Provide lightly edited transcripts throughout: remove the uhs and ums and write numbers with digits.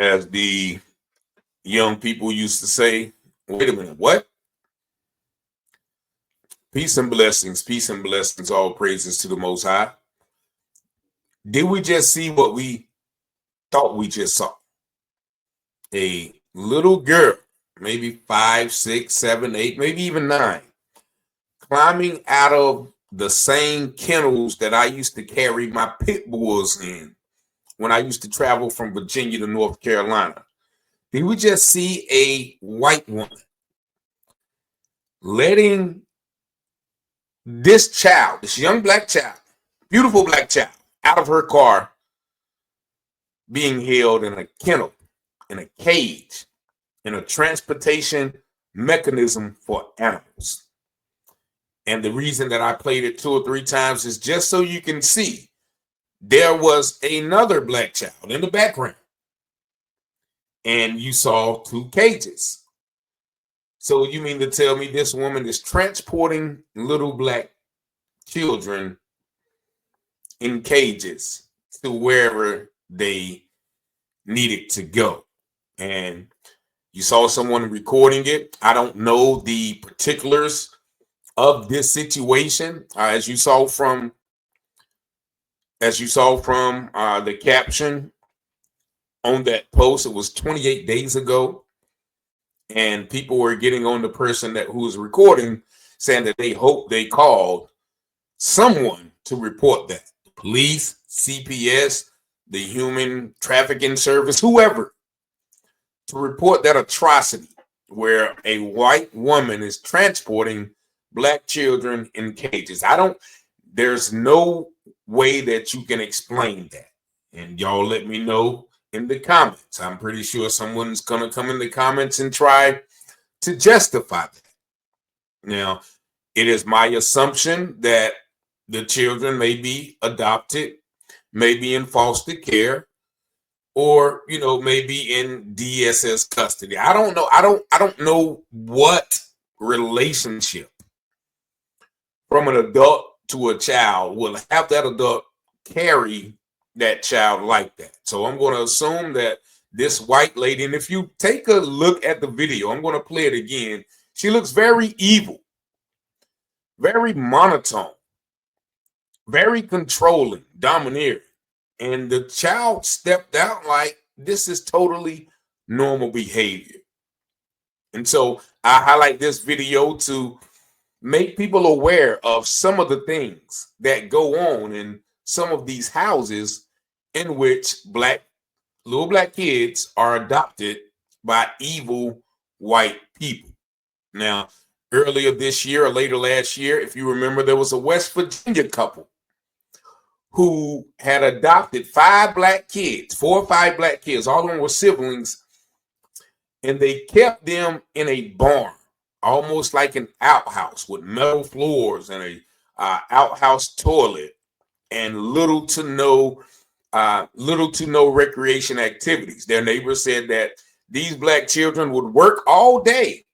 as the young people used to say, wait a minute, what? Peace and blessings, all praises to the Most High. Did we just see what we thought we just saw? A little girl, maybe 5, 6, 7, 8, maybe even 9, climbing out of the same kennels that I used to carry my pit bulls in when I used to travel from Virginia to North Carolina. Did we just see a white woman letting this child, this young black child, beautiful black child, out of her car, being held in a kennel, in a cage, in a transportation mechanism for animals? And the reason that I played it 2 or 3 times is just so you can see there was another black child in the background. And you saw 2 cages. So you mean to tell me this woman is transporting little black children in cages to wherever they needed to go? And you saw someone recording it. I don't know the particulars of this situation. As you saw from the caption on that post, it was 28 days ago, and people were getting on the person who was recording, saying that they hope they called someone to report that. Police, CPS, the Human Trafficking Service, whoever, to report that atrocity where a white woman is transporting black children in cages. There's no way that you can explain that. And y'all let me know in the comments. I'm pretty sure someone's going to come in the comments and try to justify that. Now, it is my assumption that the children may be adopted, maybe in foster care, or, maybe in DSS custody. I don't know. I don't know what relationship from an adult to a child will have that adult carry that child like that. So I'm going to assume that this white lady, and if you take a look at the video, I'm going to play it again. She looks very evil, very monotone, very controlling, domineering. And the child stepped out like this is totally normal behavior. And so I highlight this video to make people aware of some of the things that go on in some of these houses in which little black kids are adopted by evil white people. Now, earlier this year or later last year, if you remember, there was a West Virginia couple who had adopted 4 or 5 black kids, all of them were siblings, and they kept them in a barn, almost like an outhouse with metal floors and a outhouse toilet and little to no recreation activities. Their neighbors said that these black children would work all day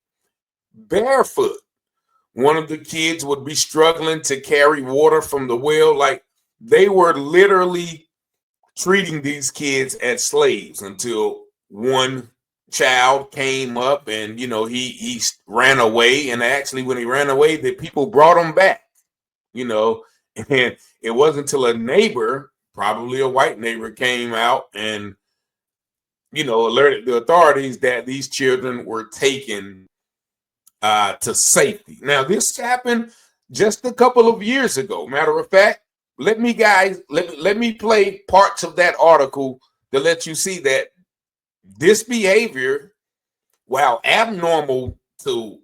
barefoot. One of the kids would be struggling to carry water from the well. Like, they were literally treating these kids as slaves until one child came up and, he ran away. And actually, when he ran away, the people brought him back, and it wasn't until a neighbor, probably a white neighbor, came out and, alerted the authorities that these children were taken to safety. Now, this happened just a couple of years ago. Matter of fact, let me play parts of that article to let you see that this behavior, while abnormal to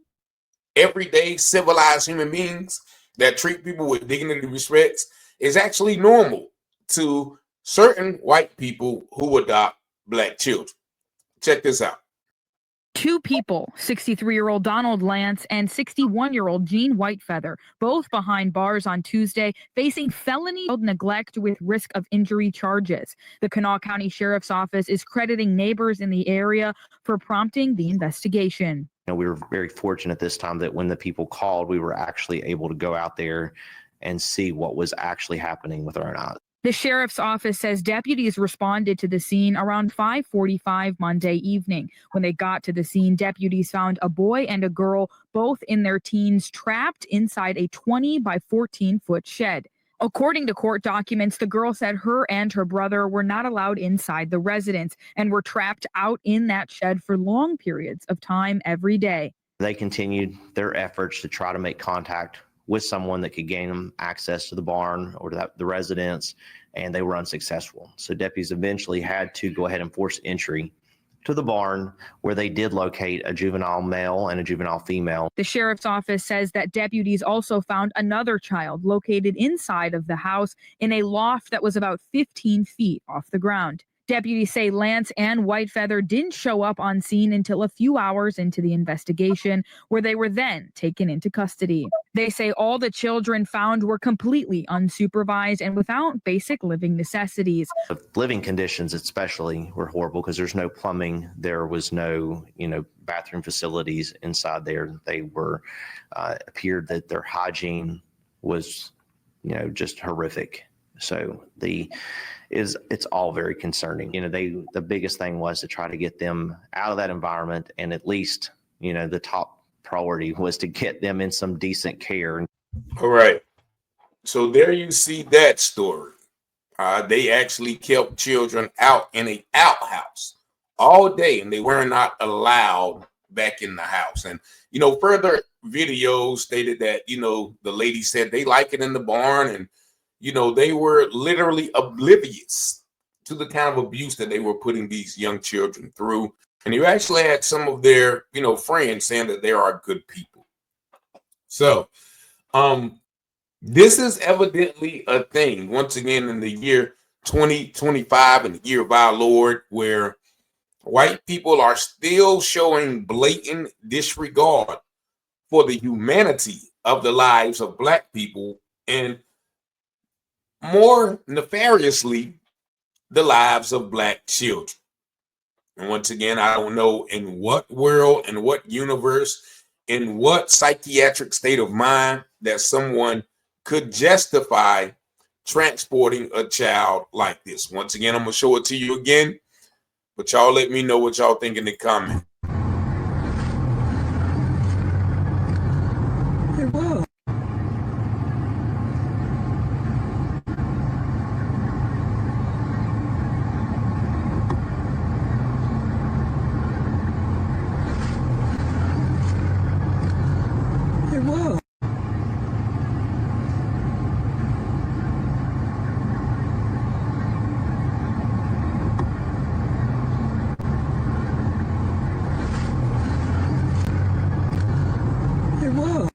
everyday civilized human beings that treat people with dignity and respect, is actually normal to certain white people who adopt black children. Check this out. 2 people, 63-year-old Donald Lance and 61-year-old Jean Whitefeather, both behind bars on Tuesday, facing felony child neglect with risk of injury charges. The Kanawha County Sheriff's Office is crediting neighbors in the area for prompting the investigation. We were very fortunate this time that when the people called, we were actually able to go out there and see what was actually happening with our own eyes. The sheriff's office says deputies responded to the scene around 5:45 Monday evening. When they got to the scene, deputies found a boy and a girl, both in their teens, trapped inside a 20 by 14-foot shed. According to court documents, the girl said her and her brother were not allowed inside the residence and were trapped out in that shed for long periods of time every day. They continued their efforts to try to make contact with someone that could gain them access to the barn or to the residence, and they were unsuccessful. So deputies eventually had to go ahead and force entry to the barn, where they did locate a juvenile male and a juvenile female. The sheriff's office says that deputies also found another child located inside of the house in a loft that was about 15 feet off the ground. Deputies say Lance and Whitefeather didn't show up on scene until a few hours into the investigation, where they were then taken into custody. They say all the children found were completely unsupervised and without basic living necessities. The living conditions especially were horrible because there's no plumbing. There was no, bathroom facilities inside there. They were, appeared that their hygiene was, just horrific. So it's all very concerning. The biggest thing was to try to get them out of that environment, and at least, the top priority was to get them in some decent care. All right. So there you see that story. They actually kept children out in an outhouse all day, and they were not allowed back in the house. And, further videos stated that, the lady said they like it in the barn, and they were literally oblivious to the kind of abuse that they were putting these young children through. And you actually had some of their, friends saying that they are good people. So, this is evidently a thing, once again, in the year 2025, in the year of our Lord, where white people are still showing blatant disregard for the humanity of the lives of Black people, and more nefariously, the lives of Black children. And once again, I don't know in what world, in what universe, in what psychiatric state of mind that someone could justify transporting a child like this. Once again, I'm going to show it to you again, but y'all let me know what y'all think in the comment. Hey, whoa. Hey, whoa. Hey, whoa.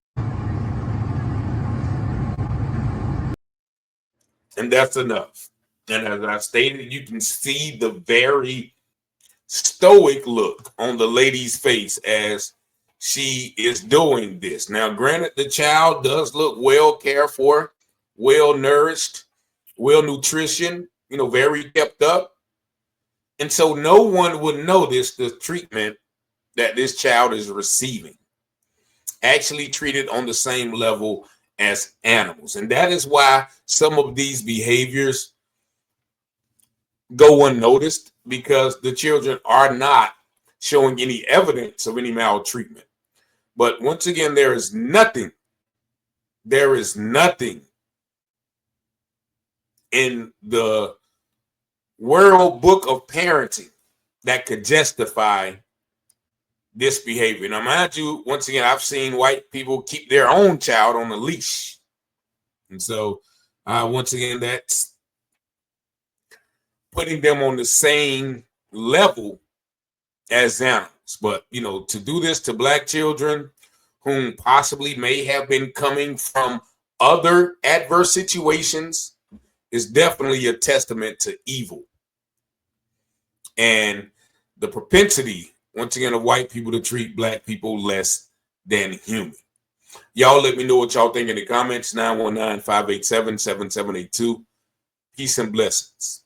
And that's enough. And as I stated, you can see the very stoic look on the lady's face as she is doing this. Now, granted, the child does look well cared for, well nourished, well nutrition, very kept up. And so no one would notice the treatment that this child is receiving, actually treated on the same level as animals. And that is why some of these behaviors go unnoticed, because the children are not showing any evidence of any maltreatment. But once again, there is nothing in the World Book of Parenting that could justify this behavior. Now, mind you, once again, I've seen white people keep their own child on a leash. And so, once again, that's putting them on the same level as animals. But, to do this to Black children whom possibly may have been coming from other adverse situations is definitely a testament to evil and the propensity, once again, of white people to treat Black people less than human. Y'all let me know what y'all think in the comments. 919-587-7782. Peace and blessings.